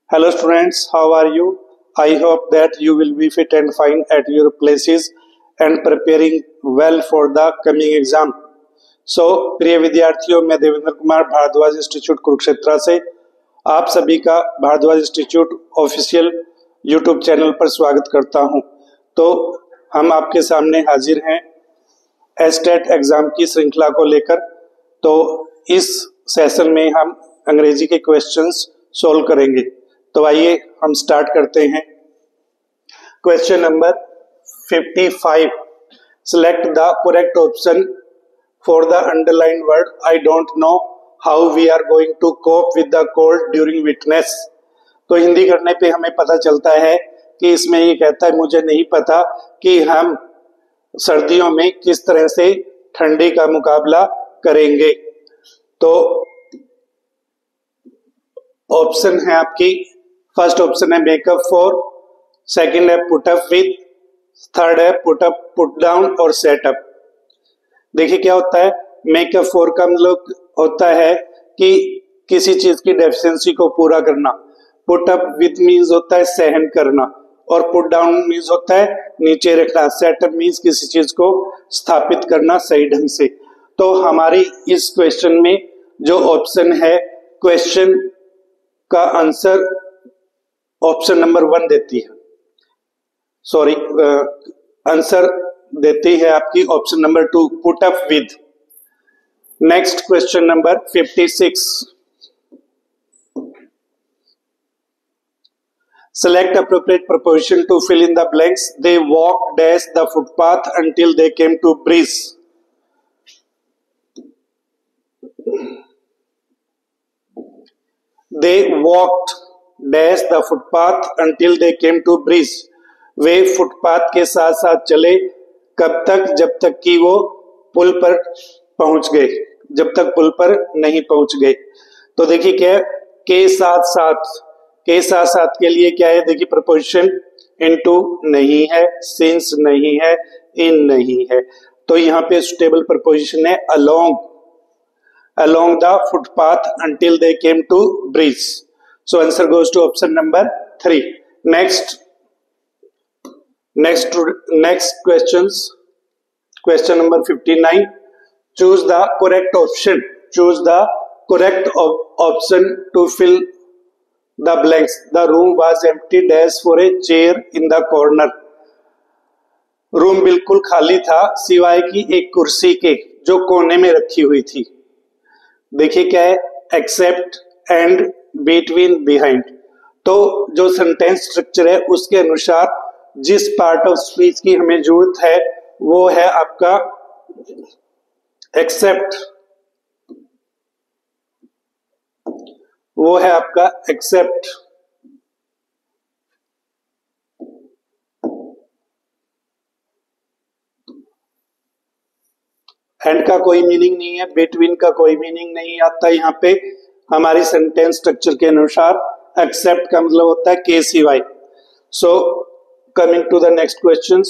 Hello students, how are you? I hope that you will be fit and fine at your places and preparing well for the coming exam. So प्रिय विद्यार्थियों, मैं Devendra Kumar Bhardwaj institute Kurukshetra से आप सभी का Bhardwaj institute official YouTube channel पर स्वागत करता हूं। तो हम आपके सामने हाजिर हैं एस्टेट एग्जाम की श्रृंखला को लेकर। तो इस सेशन में हम अंग्रेजी के क्वेश्चंस सोल्व करेंगे। तो आइए हम स्टार्ट करते हैं। Question number 55, select the correct option for the underline word I don't know how we are going to cope with the cold during witness. तो हिंदी करने पे हमें पता चलता है कि इसमें ये कहता है मुझे नहीं पता कि हम सर्दियों में किस तरह से ठंडी का मुकाबला करेंगे। तो ऑप्शन है आपकी, फर्स्ट ऑप्शन है मेकअप फॉर, सेकंड है पुट अप विद, थर्ड है पुट अप पुट डाउन और सेट अप। देखिए क्या होता है, मेकअप फॉर का मतलब होता है कि किसी चीज की डेफिशिएंसी को पूरा करना, पुट अप विद मींस होता है सहन करना, और पुट डाउन मींस होता है नीचे रखना, सेट अप मींस किसी चीज को स्थापित करना सही ढंग से। तो हमारी इस क्वेश्चन में जो ऑप्शन है, क्वेश्चन का आंसर ऑप्शन नंबर 1 देती है, सॉरी आंसर देती है आपकी option number 2 put up with. Next question number 56, select appropriate preposition to fill in the blanks. They walked dash the footpath until they came to breeze. They walked dash the footpath until they came to breeze. Way footpath के साथ साथ चले कब तक, जब तक कि वो पुल पर पहुंच गए, जब तक पुल पर नहीं पहुंच गए। तो देखिए क्या है, के साथ साथ, के साथ साथ के लिए क्या है, देखिए प्रपोजिशन इनटू नहीं है, सिंस नहीं है, इन नहीं है। तो यहाँ पे सुटेबल प्रपोजिशन है along, along the footpath until they came to breeze. So answer goes to option number 3. Next questions. Question number 59. Choose the correct option. Choose the correct option to fill the blanks. The room was empty dash for a chair in the corner. Room बिल्कुल खाली था सिवाय की एक कुर्सी के जो कोने में रखी हुई थी। देखिए क्या है, एक्सेप्ट एंड बिटवीन बिहाइंड। तो जो सेंटेंस स्ट्रक्चर है उसके अनुसार जिस पार्ट ऑफ स्पीच की हमें जरूरत है वो है आपका एक्सेप्ट, वो है आपका एक्सेप्ट। एंड का कोई मीनिंग नहीं है, बिटवीन का कोई मीनिंग नहीं आता यहाँ पे। हमारी सेंटेंस स्ट्रक्चर के अनुसार एक्सेप्ट का मतलब होता है के सिवाय। So coming to the next questions,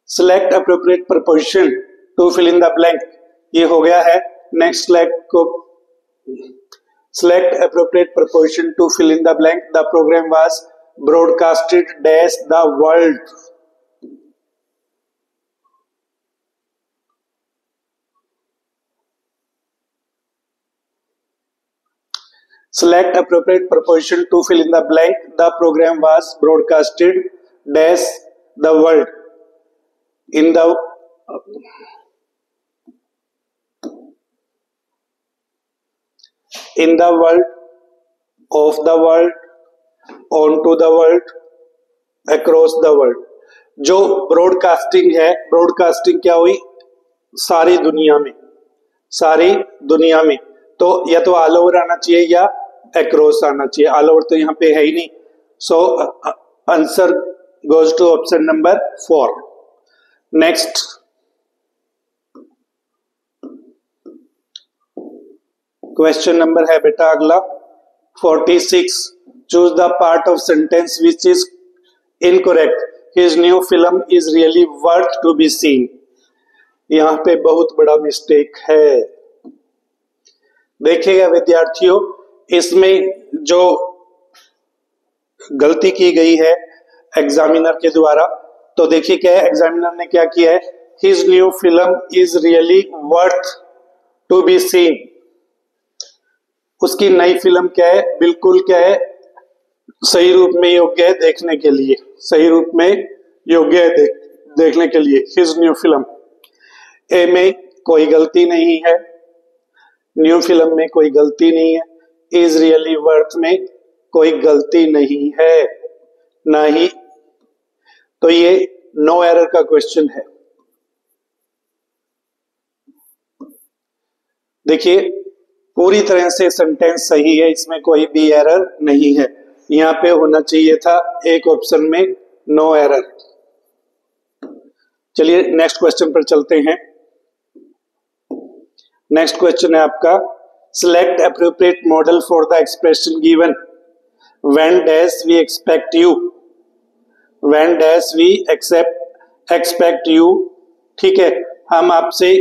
select appropriate preposition to fill in the blank. ये हो गया है। नेक्स्ट सिलेक्ट को, select appropriate preposition to fill in the blank. The programme was broadcasted dash the world. Select appropriate preposition to fill in the blank. The program was broadcasted dash the world in the world, of the world, onto the world, across the world। जो broadcasting है, broadcasting क्या हुई, सारी दुनिया में, सारी दुनिया में। तो या तो ऑल ओवर आना चाहिए या अक्रॉस आना चाहिए, ऑल ओवर तो यहाँ पे है ही नहीं। So answer goes to option number 4। Next question number है बेटा अगला 46, choose the part of sentence which is incorrect. His new film is really worth to be seen. यहाँ पे बहुत बड़ा मिस्टेक है। देखिएगा विद्यार्थियों, इसमें जो गलती की गई है एग्जामिनर के द्वारा, तो देखिए क्या है, एग्जामिनर ने क्या किया है, his new film is really worth to be seen. उसकी नई फिल्म क्या है, बिल्कुल क्या है, सही रूप में योग्य है देखने के लिए, सही रूप में योग्य है देखने के लिए। हिज न्यू फिल्म, ए में कोई गलती नहीं है, न्यू फिल्म में कोई गलती नहीं है, इज रियली वर्थ में कोई गलती नहीं है, ना ही, तो ये नो एरर का क्वेश्चन है। देखिए पूरी तरह से सेंटेंस सही है, इसमें कोई भी एरर नहीं है। यहां पे होना चाहिए था एक ऑप्शन में नो एरर। चलिए नेक्स्ट क्वेश्चन पर चलते हैं। नेक्स्ट क्वेश्चन है आपका, select appropriate modal for the expression given when dash we expect you, when dash we expect you, ठीक है, हम आपसे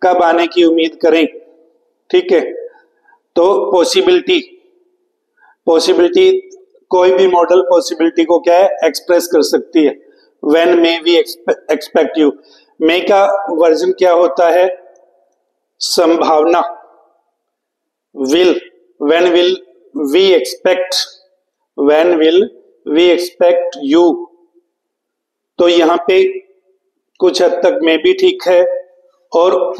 कब आने की उम्मीद करें, ठीक है। तो पॉसिबिलिटी कोई भी मॉडल पॉसिबिलिटी को क्या है, एक्सप्रेस कर सकती है। When may we expect you, may का वर्जन क्या होता है, संभावना। Will, when will we expect, when will we expect you, तो यहां पे कुछ हद तक मे भी ठीक है और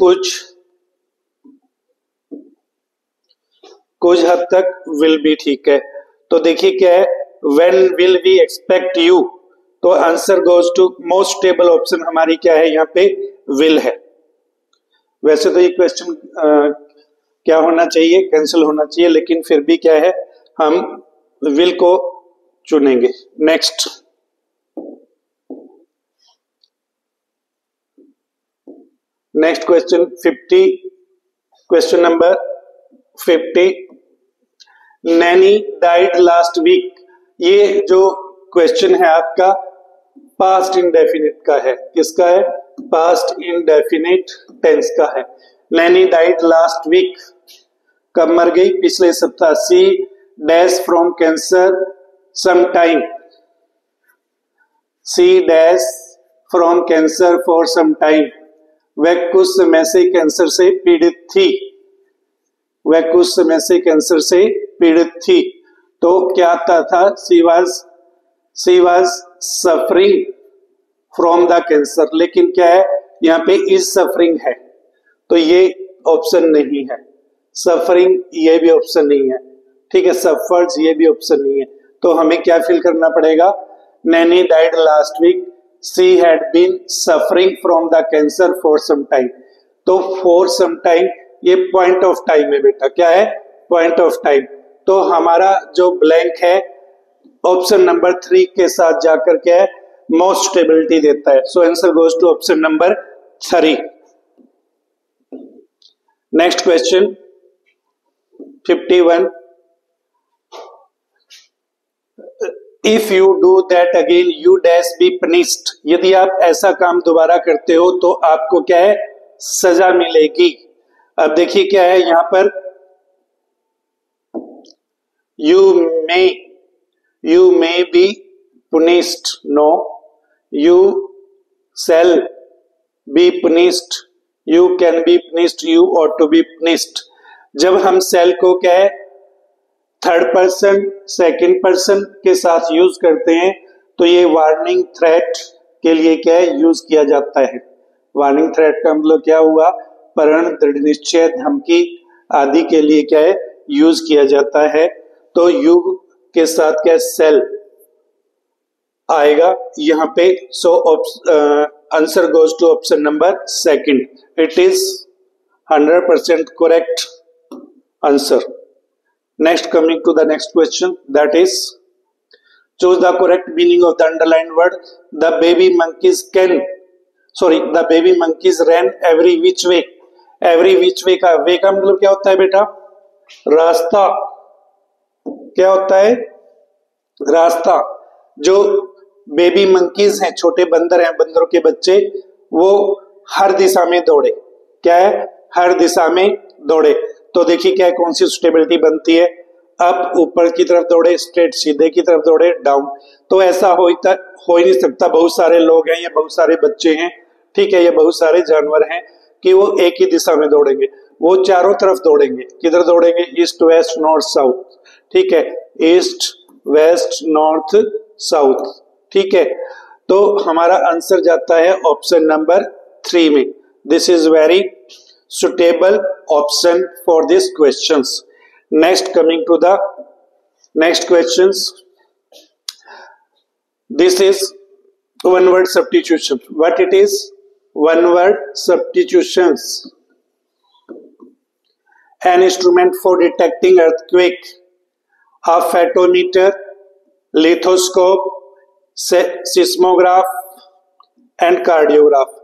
कुछ हद तक विल भी ठीक है। तो देखिए क्या है, when will we expect you, तो answer goes to most stable option हमारी क्या है, यहाँ पे विल है। वैसे तो ये क्वेश्चन क्या होना चाहिए, कैंसिल होना चाहिए, लेकिन फिर भी क्या है, हम विल को चुनेंगे। Next question 50, question number 50, nanny died last week. ये जो क्वेश्चन है आपका पास्ट इंडेफिनिट का है, किसका है, पास्ट इंडेफिनिट टेंस का है। नैनी डाइड लास्ट वीक, कब मर गई, पिछले सप्ताह। C dash from cancer some time, C dash from cancer for some time, वह कुछ समय से कैंसर से पीड़ित थी, वह कुछ समय से कैंसर से पीड़ित थी। तो क्या आता था, she was suffering from the cancer, लेकिन क्या है, यहाँ पे इज सफरिंग है, तो ये ऑप्शन नहीं है। सफरिंग ये भी ऑप्शन नहीं है, ठीक है, सफर्स ये भी ऑप्शन नहीं है। तो हमें क्या फिल करना पड़ेगा, nanny died last week, she had been suffering from the cancer for some time. तो फॉर सम टाइम ये पॉइंट ऑफ टाइम है बेटा, क्या है, पॉइंट ऑफ टाइम। तो हमारा जो ब्लैंक है ऑप्शन नंबर 3 के साथ जाकर क्या है, मोस्ट स्टेबिलिटी देता है। So answer goes to option number 3। Next question 51, if you do that again you dash be punished. यदि आप ऐसा काम दोबारा करते हो तो आपको क्या है, सजा मिलेगी। अब देखिए क्या है यहां पर, you may be punished, no, you shall be punished, you can be punished, you ought to be punished। जब हम shall को क्या है, थर्ड पर्सन सेकंड पर्सन के साथ यूज करते हैं तो ये वार्निंग थ्रेट के लिए क्या है, यूज किया जाता है। वार्निंग थ्रेट का मतलब क्या हुआ, प्रण, दृढ़ निश्चय, धमकी आदि के लिए क्या है, यूज किया जाता है। तो यू के साथ क्या, सेल आएगा यहाँ पे। So answer goes to option number 2। It is 100% correct answer. Next, coming to the next question, that is, choose the correct meaning of the underlined word. The baby monkeys ran every which way. Every which way का way का मतलब क्या होता है बेटा, रास्ता। क्या होता है, रास्ता। जो बेबी मंकीज हैं, छोटे बंदर हैं, बंदरों के बच्चे, वो हर दिशा में दौड़े। क्या है, हर दिशा में दौड़े। तो देखिए क्या है, कौन सी सुटेबिलिटी बनती है, अप ऊपर की तरफ दौड़े, स्ट्रेट सीधे की तरफ दौड़े, डाउन। तो ऐसा हो ही नहीं सकता, बहुत सारे लोग हैं या बहुत सारे बच्चे हैं, ठीक है, ये बहुत सारे जानवर हैं कि वो एक ही दिशा में दौड़ेंगे, वो चारों तरफ दौड़ेंगे। किधर दौड़ेंगे, ईस्ट वेस्ट नॉर्थ साउथ, ठीक है, ईस्ट वेस्ट नॉर्थ साउथ, ठीक है। तो हमारा आंसर जाता है ऑप्शन नंबर 3 में। This is very suitable option for this questions. Next, coming to the next questions. This is one word substitution. What it is? One word substitutions. An instrument for detecting earthquake. A photometer, lithoscope, seismograph and cardiograph.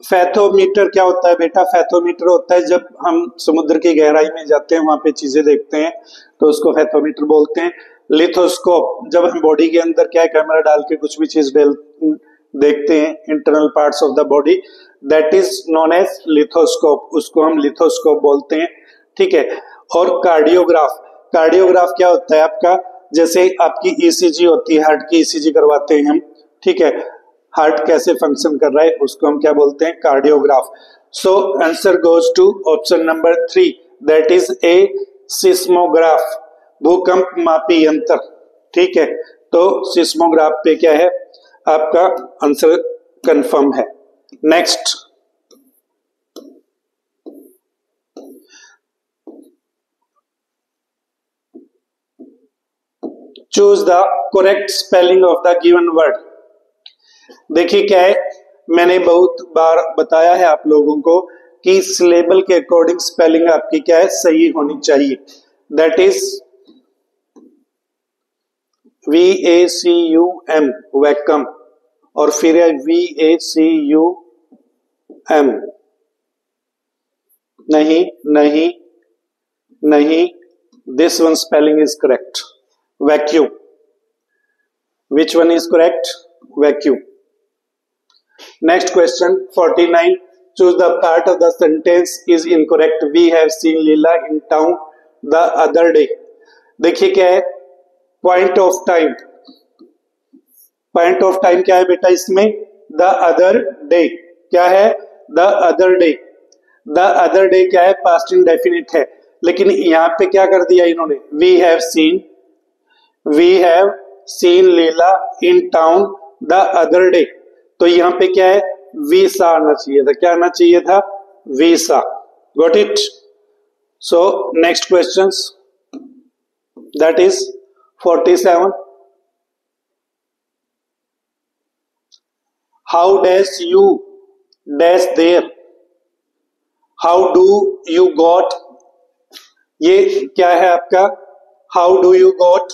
Fathometer क्या होता है बेटा, fathometer होता है जब हम समुद्र की गहराई में जाते हैं, वहां पे चीजें देखते हैं तो उसको फैथोमीटर बोलते हैं। लिथोस्कोप जब हम बॉडी के अंदर क्या है, कैमरा डाल के कुछ भी चीज देखते हैं, internal parts of the body, that is known as lithoscope, उसको हम लिथोस्कोप बोलते हैं, ठीक है। और कार्डियोग्राफ, कार्डियोग्राफ क्या होता है आपका, जैसे आपकी ईसीजी होती है, हार्ट की ईसीजी करवाते हैं हम, ठीक है, हार्ट कैसे फंक्शन कर रहा है उसको हम क्या बोलते हैं, cardiograph. So answer goes to option number 3, that is a seismograph, भूकंप मापी यंत्र, ठीक है। तो सिस्मोग्राफ पे क्या है आपका आंसर कंफर्म है। Next, choose the correct spelling of the given word. देखिए क्या है, मैंने बहुत बार बताया है आप लोगों को कि सिलेबल के अकॉर्डिंग स्पेलिंग आपकी क्या है, सही होनी चाहिए। दैट इज VACUM, वैकम, और फिर है VACUM, नहीं नहीं नहीं, this one spelling is correct, vacuum. Which one is correct, vacuum. Next question 49. Choose the part of the sentence is incorrect. We have seen Leela in town the other day. देखिए क्या है, point of time, point of time क्या है बेटा इसमें, the other day, क्या है, the other day. The other day क्या है, पास्ट इंडेफिनिट है, लेकिन यहां पे क्या कर दिया इन्होंने, we have seen Leela in town the other day. तो यहां पे क्या है, वी सा आना चाहिए था, क्या आना चाहिए था, we saw. Got it. So next questions, that is 47. How dash you dash there, how do you got, ये क्या है आपका, how do you got,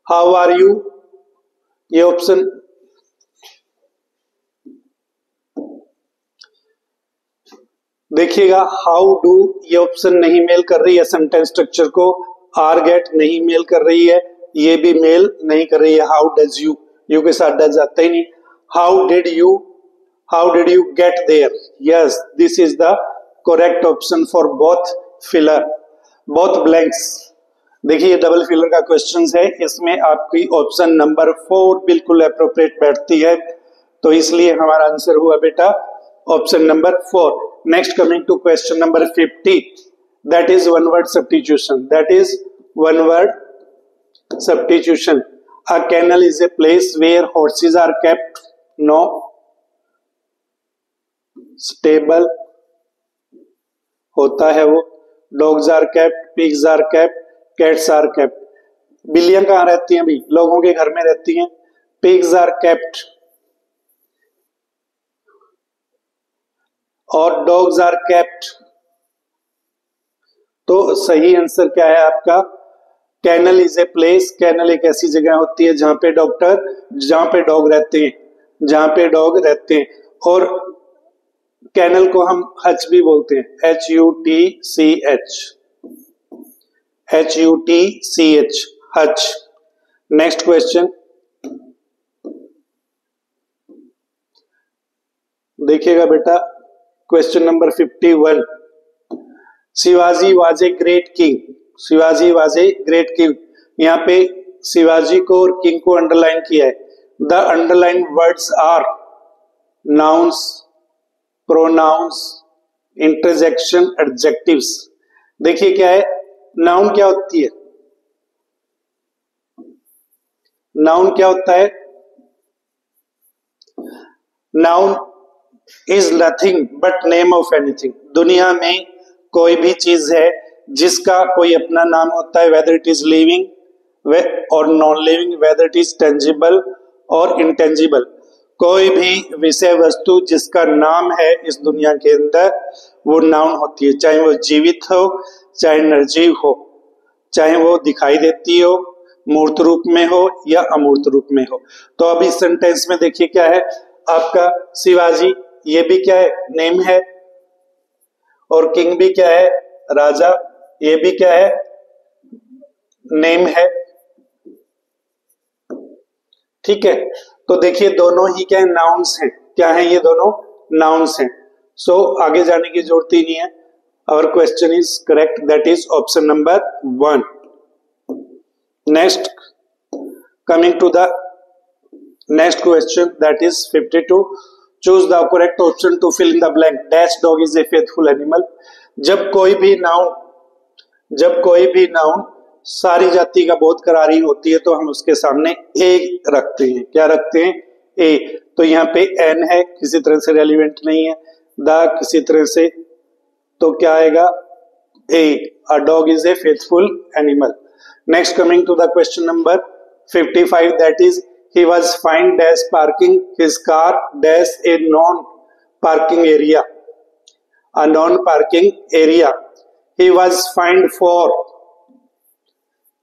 how are you, ये ऑप्शन, देखिएगा हाउ डू ये ऑप्शन नहीं मेल कर रही है सेंटेंस स्ट्रक्चर को, आर गेट नहीं मेल कर रही है, ये भी मेल नहीं कर रही है, हाउ डज यू, यू के साथ डज जाता ही नहीं। How did you get there, yes this is the correct option for both filler, both blanks. देखिए ये डबल फिलर का क्वेश्चन है, इसमें आपकी ऑप्शन नंबर 4 बिल्कुल अप्रोप्रिएट बैठती है, तो इसलिए हमारा आंसर हुआ बेटा option number 4। Next, coming to question number 50, that is one word substitution. That is one word substitution. A kennel is a place where horses are kept. No. Stable होता है वो. Dogs are kept, pigs are kept, cats are kept. बिल्लियां कहाँ रहती हैं भी, लोगों के घर में रहती हैं. Pigs are kept और डॉग्स आर केप्ट। तो सही आंसर क्या है आपका, canal is a place, canal एक ऐसी जगह होती है जहां पे डॉग रहते हैं, जहां पे डॉग रहते हैं। और कैनल को हम हच भी बोलते हैं, HUTCH, हच। नेक्स्ट क्वेश्चन देखिएगा बेटा, question number 51। Shivaji was a great king, Shivaji was a great king, यहाँ पे शिवाजी को और किंग को अंडरलाइन किया है। The underline words are nouns, pronouns, interjection, adjectives. देखिए क्या है, नाउन क्या होती है, नाउन क्या होता है, noun is nothing but name of anything. दुनिया में कोई भी चीज है जिसका कोई अपना नाम होता है, वेदर इट इज लिविंग और non living, whether it is tangible और इनटेंजिबल। कोई भी विषय वस्तु जिसका नाम है इस दुनिया के अंदर वो नाउन होती है, चाहे वो जीवित हो चाहे निर्जीव हो, चाहे वो दिखाई देती हो, मूर्त रूप में हो या अमूर्त रूप में हो। तो अब इस सेंटेंस में देखिए क्या है आपका, शिवाजी ये भी क्या है, नेम है, और किंग भी क्या है, राजा, ये भी क्या है, नेम है। ठीक है, तो देखिए दोनों ही क्या है, नाउन्स हैं। क्या है ये दोनों, नाउन्स हैं। सो आगे जाने की जरूरत ही नहीं है। Our question is correct, that is option number 1। Next, coming to the next question, that is 52। Choose the correct option to fill in the blank. Dash dog is a faithful animal. जब कोई भी noun सारी जाति का बोध करारी होती है तो हम उसके सामने ए रखते हैं। क्या रखते हैं, ए। तो यहाँ पे एन है, किसी तरह से रेलिवेंट नहीं है। द किसी तरह से, तो क्या आएगा, a. A dog is a faithful animal. Next, coming to the question number 55, that is he was fined dash parking his car dash a non parking area, a non parking area he was fined for,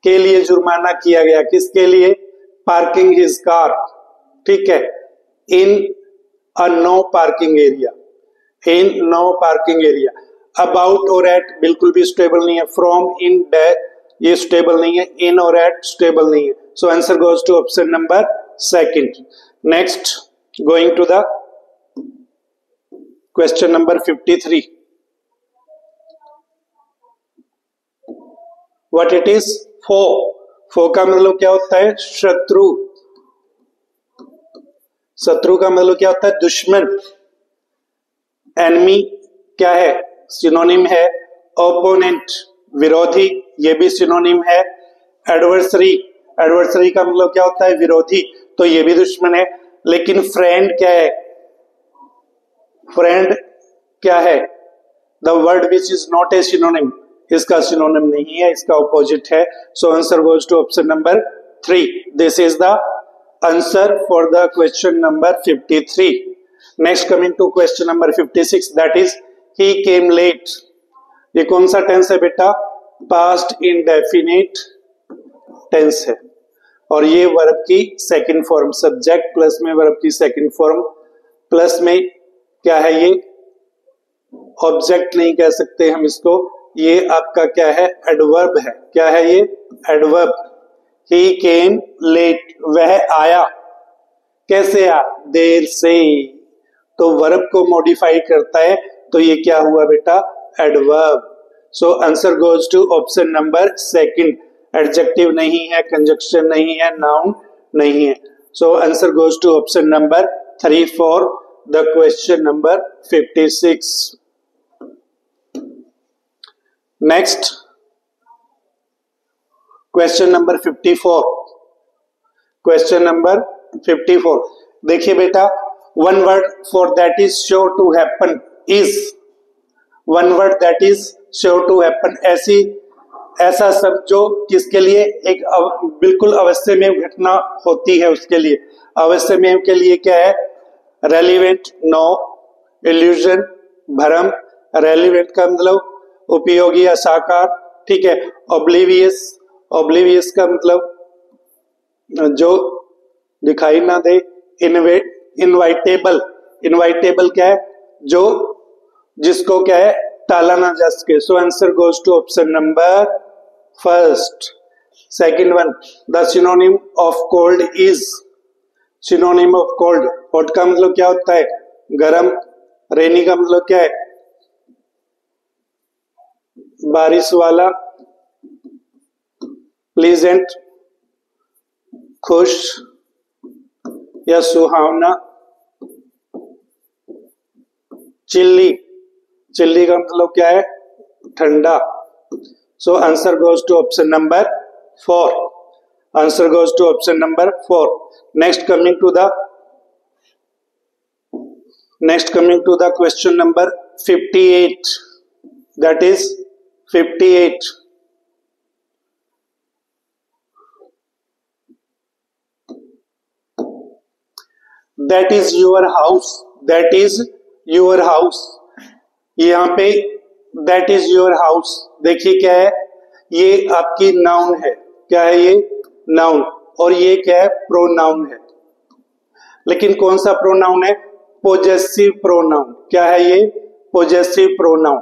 के लिए जुर्माना किया गया, किसके लिए, parking his car. ठीक है, in a no parking area, in no parking area. About और एट बिल्कुल भी स्टेबल नहीं है। फ्रॉम, इन, ये स्टेबल नहीं है। इन और एट स्टेबल नहीं है। So answer goes to option number 2। Next, going to the question number 53। What it is, फो। फो का मतलब क्या होता है, शत्रु। शत्रु का मतलब क्या होता है, दुश्मन। एनिमी क्या है, सिनोनिम है। ओपोनेंट विरोधी, ये भी सिनोनिम है। एडवर्सरी, एडवर्सरी का मतलब क्या होता है, विरोधी, तो ये भी दुश्मन है। लेकिन फ्रेंड क्या है, फ्रेंड क्या है, the word which is not a synonym, इसका सिनोनिम नहीं है, इसका ऑपोजिट है। So answer goes to option number 3। This is the answer for the question number 53। Next, coming to question number 56, that is he came late. ये कौन सा tense है बेटा, पास्ट इंडेफिनिट टेंस है, और ये वर्ब की सेकंड फॉर्म, सब्जेक्ट प्लस में वर्ब की सेकंड फॉर्म, प्लस में क्या है, ये ऑब्जेक्ट नहीं कह सकते हम इसको, ये आपका क्या है, एडवर्ब है। क्या है ये, एडवर्ब। ही केम लेट, वह आया, कैसे आया, देर से, तो वर्ब को मॉडिफाई करता है, तो ये क्या हुआ बेटा, adverb. So answer goes to option number 2। Adjective नहीं है, कंजक्शन नहीं है, नाउन नहीं है। So answer goes to option number 3 for the question number 56। Next, question number 54। Question number 54, देखिए बेटा, one word for that is sure to happen is, one word that is sure to happen, ऐसा शब्द जो किसके लिए, एक बिल्कुल अवश्य में घटना होती है उसके लिए। अवश्य में के लिए क्या है, रेलिवेंट, नो, इल्यूजन, भ्रम। रेलिवेंट का मतलब उपयोगी या साकार। ठीक है, ऑब्लिवियस, ऑब्लिवियस का मतलब जो दिखाई ना दे। इनवाइटेबल, इनवाइटेबल क्या है, जो जिसको क्या है, टाला ना जा सके। So answer goes to option number 1। Second one, the synonym of cold is, synonym of cold, hot का मतलब क्या होता है, गरम। रेनी का मतलब क्या है, बारिश वाला, प्लीजेंट खुश या सुहावना, चिल्ली, चिल्ली का मतलब क्या है, ठंडा। So answer goes to option number 4, answer goes to option number 4। Next coming to the question number 58, that is 58। That is your house, that is your house। यहाँ पे that is your house देखिए क्या है, ये आपकी noun है, क्या है ये, नाउन, और ये क्या है, प्रोनाउन है। लेकिन कौन सा प्रोनाउन है, पोजेसिव प्रोनाउन। क्या है ये, पोजेसिव प्रोनाउन।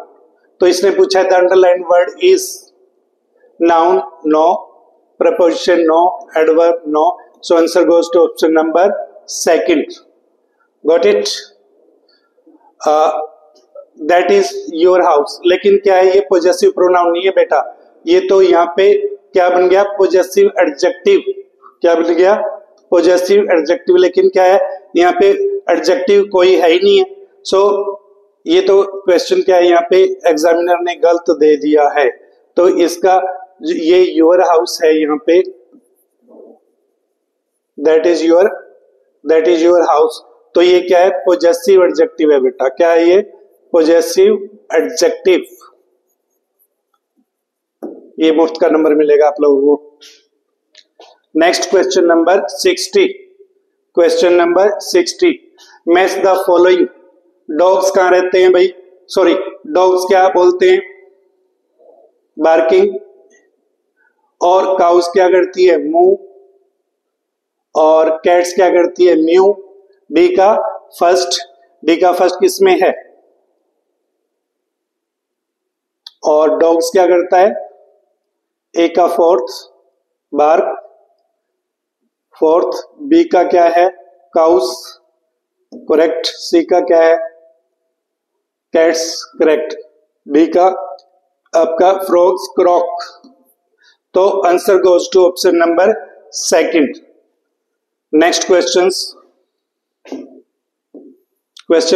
तो इसने पूछा है the underline word is noun, no, preposition no, adverb no. So answer goes to option number 2। Got it. That is your house, लेकिन क्या है ये पोजेसिव प्रोनाउन नहीं है बेटा, ये तो यहाँ पे क्या बन गया, पोजेसिव एडजेक्टिव। क्या बन गया, पोजेसिव एडजेक्टिव। लेकिन क्या है यहाँ पे एडजेक्टिव कोई है ही नहीं है। सो ये तो क्वेश्चन क्या है, यहाँ पे एग्जामिनर ने गलत दे दिया है। तो इसका ये योर हाउस है यहाँ पे, दैट इज योर हाउस। तो ये क्या है, पोजेसिव एडजेक्टिव है बेटा। क्या है ये, पोजेसिव एडजेक्टिव। ये मुफ्त का नंबर मिलेगा आप लोगों को। Next question number 60, question number 60, match the following. Dogs कहां रहते हैं भाई, सॉरी, डॉग्स क्या बोलते हैं, बार्किंग। और काउस क्या करती है, मूव। और कैट्स क्या करती है, म्यू। डी का फर्स्ट किसमें है, और डॉग्स क्या करता है, ए का फोर्थ, बार्क, फोर्थ। बी का क्या है, काउस, करेक्ट। सी का क्या है, कैट्स, करेक्ट। डी का आपका फ्रॉग्स, क्रॉक। तो answer goes to option number 2। Next question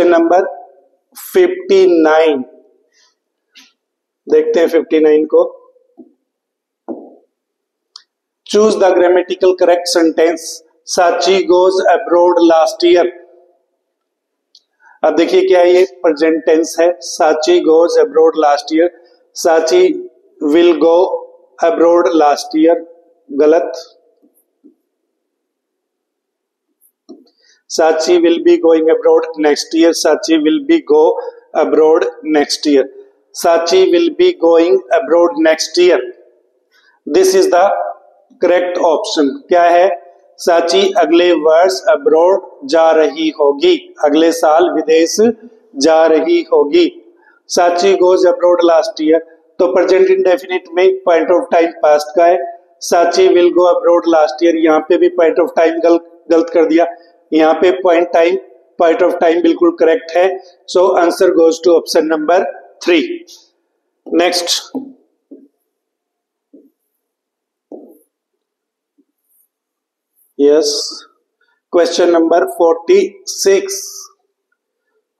number 59, देखते हैं 59 को। Choose the grammatical correct sentence, Sachi goes abroad last year. अब देखिए क्या है, ये प्रेजेंट टेंस है, Sachi goes abroad last year. Sachi will go abroad last year, गलत। Sachi will be going abroad next year, Sachi will be go abroad next year. Sachi will be going abroad next year, this is the correct option. क्या है, साची अगले वर्ष abroad जा रही होगी, अगले साल विदेश जा रही होगी। साची गोज अब्रॉड लास्ट ईयर, तो प्रेजेंट इंडेफिनिट में पॉइंट ऑफ टाइम पास्ट का है। साची will go abroad last year, यहाँ पे भी पॉइंट ऑफ टाइम गलत कर दिया, यहाँ पे पॉइंट ऑफ टाइम बिल्कुल करेक्ट है। So answer goes to option number 3। Next yes, question number 46,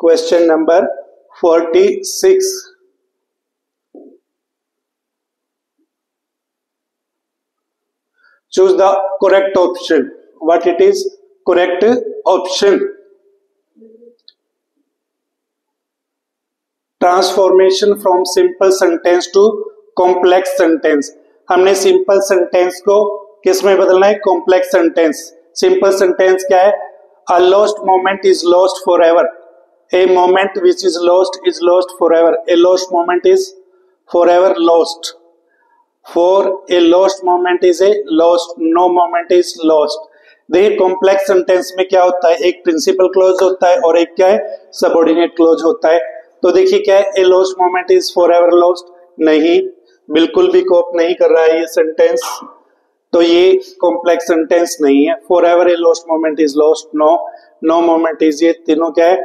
question number 46। Choose the correct option, what it is, correct option. Transformation from simple sentence to complex sentence. हमने simple sentence को किस में बदलना है, complex sentence. Simple sentence क्या है, a lost moment is lost for ever, a moment which is lost for ever, a lost moment is for ever lost, for a lost moment is a lost, no moment is lost. देखिए complex sentence में क्या होता है, एक principal close होता है और एक क्या है, सबऑर्डिनेट क्लोज होता है। तो देखिए क्या है, a lost moment is for ever lost, नहीं, बिल्कुल भी कोप नहीं कर रहा है ये सेंटेंस, तो ये कॉम्प्लेक्स सेंटेंस नहीं है। For ever a lost moment is lost, no moment is, ये तीनों क्या है,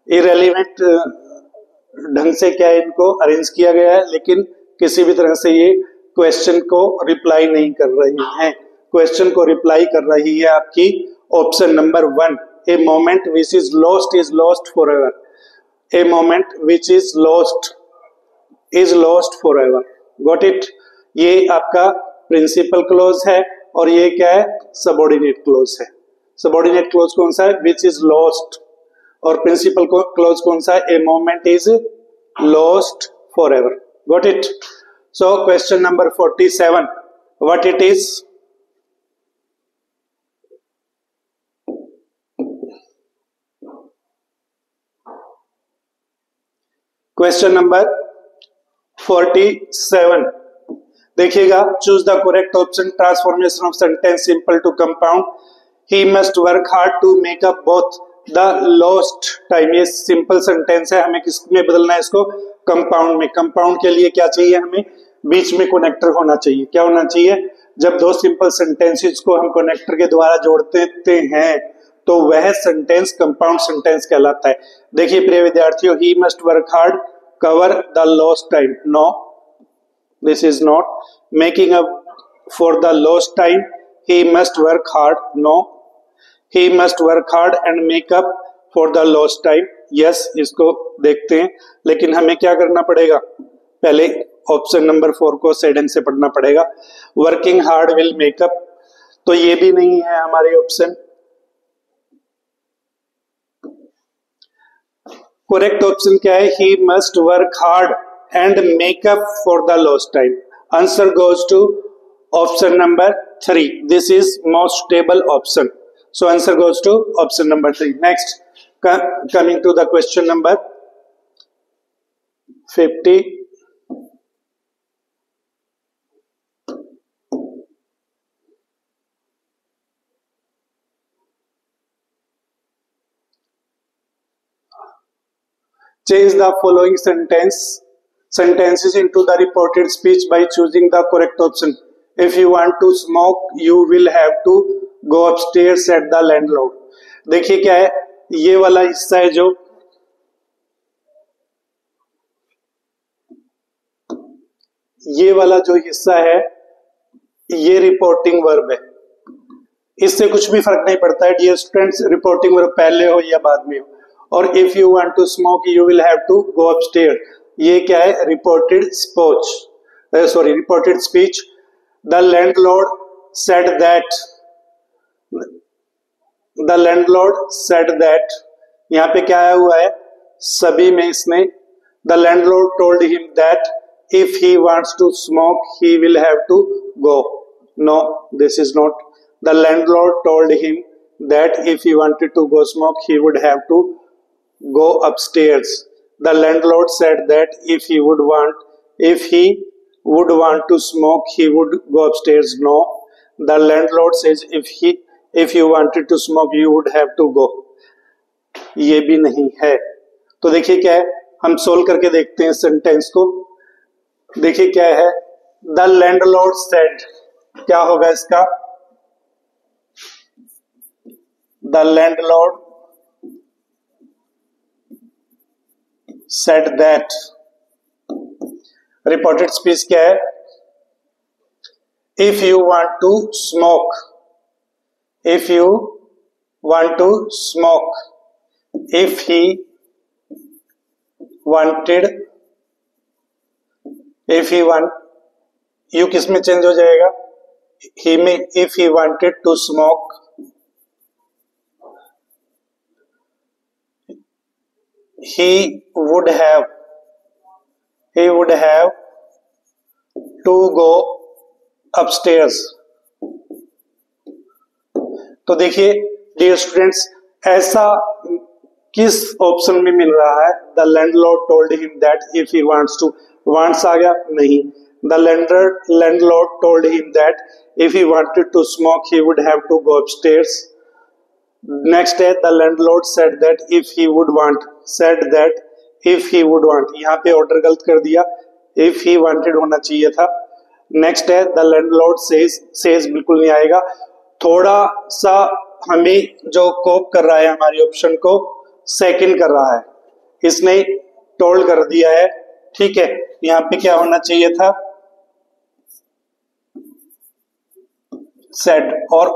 इरेलीवेंट ढंग से क्या है इनको अरेंज किया गया है, लेकिन किसी भी तरह से ये क्वेश्चन को रिप्लाई नहीं कर रही हैं। क्वेश्चन को रिप्लाई कर रही है आपकी option number 1, A moment which is lost for ever. A moment which is lost for ever. Got it. ये आपका प्रिंसिपल क्लोज है और ये क्या है, सबऑर्डिनेट क्लोज है। सबऑर्डिनेट क्लोज कौन सा है, विच इज लॉस्ट, और प्रिंसिपल क्लोज कौन सा है, a moment is lost for ever. Got it. So question number 47, what it is. Question number 47, देखिएगा, choose the correct option, transformation of sentence simple to compound. He must work hard to make up both the lost time. ये simple sentence है, हमें किस में बदलना है इसको, compound में। कंपाउंड के लिए क्या चाहिए, हमें बीच में कनेक्टर होना चाहिए। क्या होना चाहिए, जब दो सिंपल सेंटेंसेस को हम कनेक्टर के द्वारा जोड़ते हैं तो वह सेंटेंस कंपाउंड सेंटेंस कहलाता है। देखिए प्रिय विद्यार्थियों, he must work hard cover the lost time, no this is not. Making up for the lost time, he must work hard, no. He must work hard and make up for the lost time, yes. इसको देखते हैं, लेकिन हमें क्या करना पड़ेगा, पहले option number 4 को सेडेन से पढ़ना पड़ेगा। वर्किंग हार्ड विल मेकअप, तो ये भी नहीं है हमारे ऑप्शन। करेक्ट ऑप्शन क्या है, he must work hard and make up for the lost time. Answer goes to option number 3, this is most stable option. So answer goes to option number 3। Next, coming to the question number 50, change the following sentences into the reported speech by choosing the correct option. If you want to smoke, you will have to go upstairs at the landlord. देखिए क्या है, ये वाला हिस्सा है जो ये वाला जो हिस्सा है ये रिपोर्टिंग वर्ब है। इससे कुछ भी फर्क नहीं पड़ता है डियर स्टूडेंट्स, रिपोर्टिंग वर्ब पहले हो या बाद में हो। और if you want to smoke you will have to go upstair, ये क्या है, reported speech. The landlord said that, यहाँ पे क्या आया हुआ है, सभी में इसने, the landlord told him that if he wants to smoke he will have to go, no this is not. The landlord told him that if he wanted to go smoke he would have to go upstairs. The landlord said that if he would want to smoke he would go upstairs, no. The landlord says if you wanted to smoke you would have to go, ये भी नहीं है। तो देखिए क्या है, हम solve करके देखते हैं सेंटेंस को। देखिए क्या है, the landlord said, क्या होगा इसका, the landlord said that। Reported speech क्या है, if you want to smoke, if you want to smoke, if he wanted, if he want, you किस में चेंज हो जाएगा, ही में। If he wanted to smoke, he would have to go upstairs। तो देखिए dear students, ऐसा किस option में मिल रहा है, the landlord told him that if he wants to, wants आ गया नहीं, the landlord told him that if he wanted to smoke he would have to go upstairs. Next है, the landlord said that if he would want, said that if he would want, यहाँ पे order गलत कर दिया, if he wanted होना चाहिए था। Next है, द लैंडलॉर्ड सेज बिल्कुल नहीं आएगा, थोड़ा सा हमें जो कोप कर रहा है हमारी ऑप्शन को, सेकंड कर रहा है, इसने टोल्ड कर दिया है ठीक है, यहाँ पे क्या होना चाहिए था, सेड, और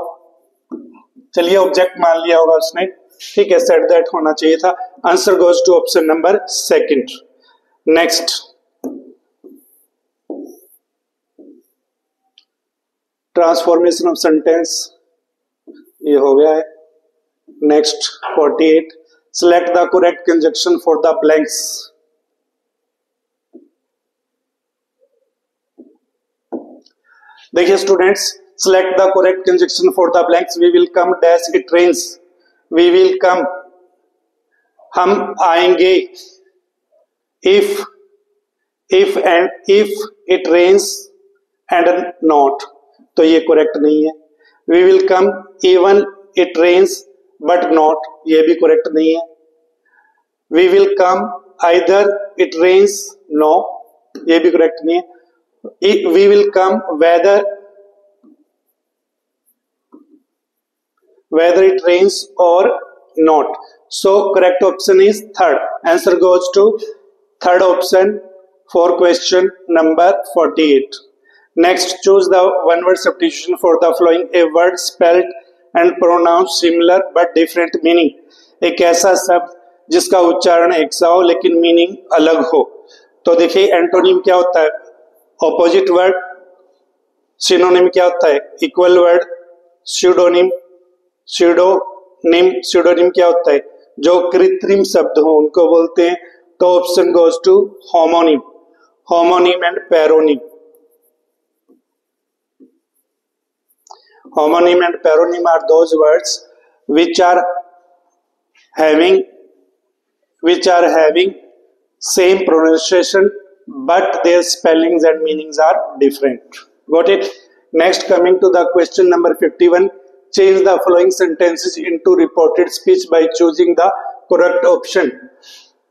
चलिए ऑब्जेक्ट मान लिया होगा उसने, ठीक है, सेड दैट होना चाहिए था। Answer goes to option number second. Next, transformation of sentence, ये हो गया है। Next 48, select the correct conjunction for the blanks. देखिए students, select the correct conjunction for the blanks. We will come dash it rains, we will come, हम आएंगे, if and if it rains and not, तो ये correct नहीं है। We will come even it rains but not, ये भी correct नहीं है। We will come either it rains, no, ये भी करेक्ट नहीं है। We will come whether it rains or not. So correct option is third. Answer goes to third option for question number 48. Next, choose the one word substitution for the following. A word spelled and pronounced similar but different meaning. एक ऐसा शब्द जिसका उच्चारण एक सा हो लेकिन meaning अलग हो। तो देखिए एंटोनिम क्या होता है, ऑपोजिट वर्ड। सिनोनिम क्या होता है, इक्वल वर्ड। स्यूडोनिम क्या होता है, जो कृत्रिम शब्द हो उनको बोलते हैं। तो option goes to homonym and paronym. Homonym and paronym are those words which are having same pronunciation but their spellings and meanings are different. Got it? Next, coming to the question number 51, change the following sentences into reported speech by choosing the correct option.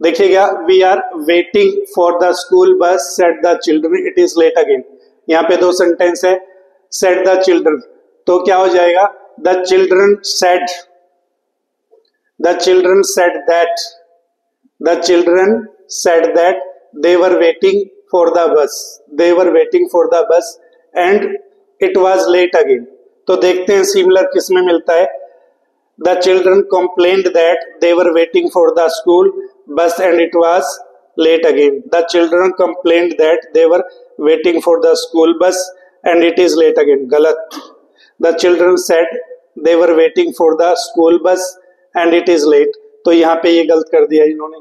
देखिएगा, we are waiting for the school bus, said the children, it is late again. यहाँ पे दो sentence है, said the children, तो क्या हो जाएगा, the children said that they were waiting for the bus and it was late again. तो देखते हैं सिमिलर किस में मिलता है। The children complained that they were waiting for the school bus and it was late again. The children complained that they were waiting for the school bus and it is late again. गलत। The children said they were waiting for the school bus and it is late. तो यहाँ पे ये गलत कर दिया इन्होंने,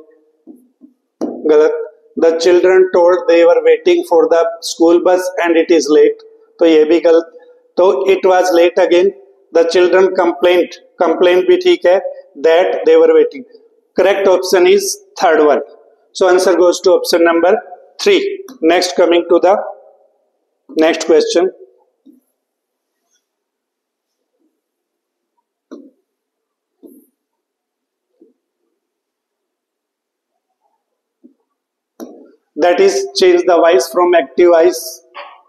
गलत। The children told they were waiting for the school bus and it is late, तो ये भी गलत। तो it was late again. The children complained भी ठीक है, that they were waiting. Correct option is third one. So answer goes to option number 3. Next, coming to the next question. That is, change the voice from active voice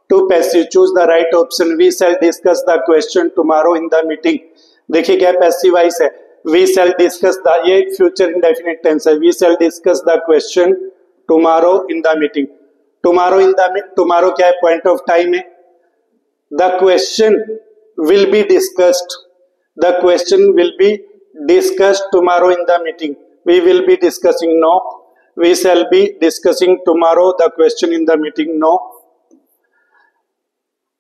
to passive. Choose the right option. We shall discuss the question tomorrow in the meeting. देखिए क्या passive voice है, we shall discuss the, ये future indefinite tense है। we shall discuss the question tomorrow in the meeting. tomorrow क्या है, point of time है। the question will be discussed tomorrow in the meeting. we will be discussing, no. We shall be discussing tomorrow the question in the meeting, no.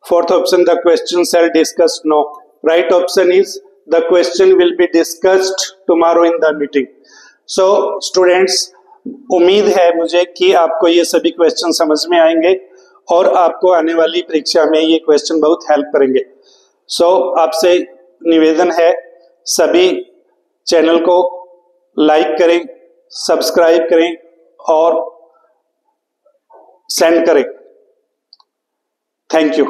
Fourth option, the question shall discuss, no. Right option is the question will be discussed tomorrow in the meeting. So students, उम्मीद है मुझे कि आपको ये सभी question समझ में आएंगे और आपको आने वाली परीक्षा में ये क्वेश्चन बहुत हेल्प करेंगे। So आपसे निवेदन है, सभी चैनल को लाइक करें, सब्सक्राइब करें और सेंड करें। Thank you.